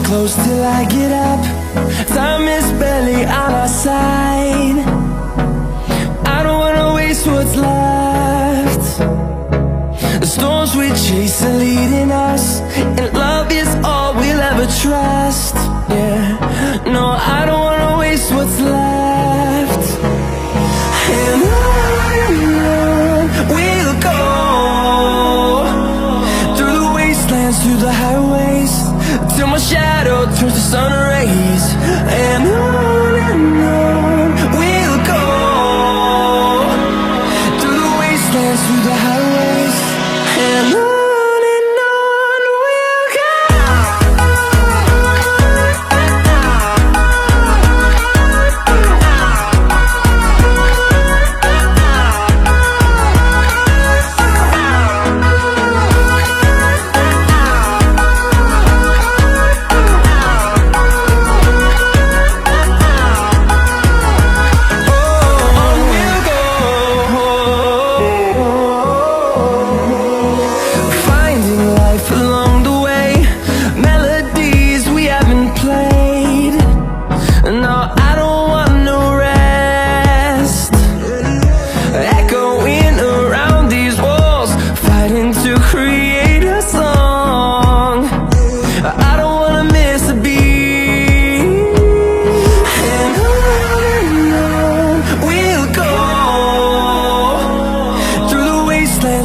close till I get up. Time is barely on our side. I don't wanna waste what's left. The storms we chase are leading us, and love is all we'll ever trust. Yeah, no, I don't wanna waste what's left. And on we'll go, through the wastelands, through the highways, till my shadow turns to sun rays. And on we'll go, through the wastelands, through the highways, and on we'll go.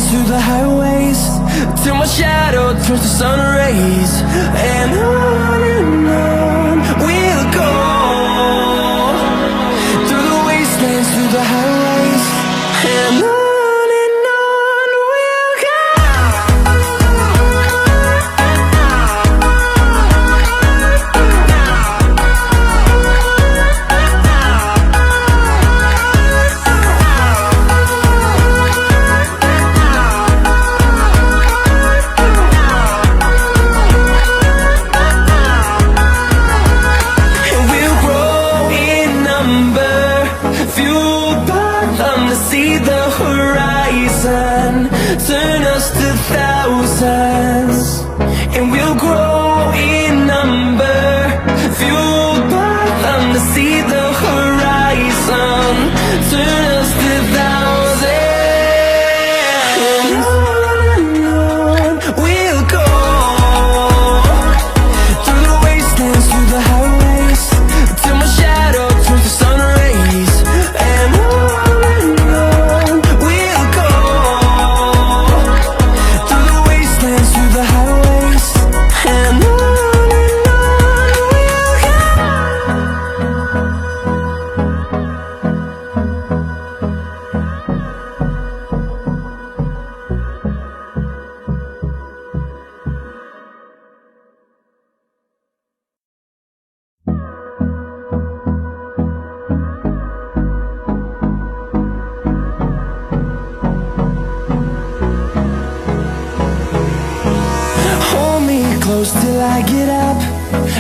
Through the highways, till my shadow turns to sun rays. And on we'll go, through the wastelands, through the highways, and on we'll go. See the horizon, turn us to thousands, and we'll grow in number, fueled by them to see the horizon, turn us to thousands. And on we'll go, through the wastelands, through the highways, till my shadow turns to sun rays. And close till I get up.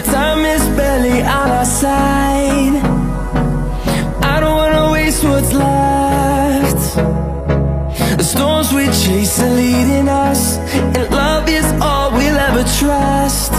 Time is barely on our side. I don't wanna waste what's left. The storms we chase are leading us, and love is all we'll ever trust.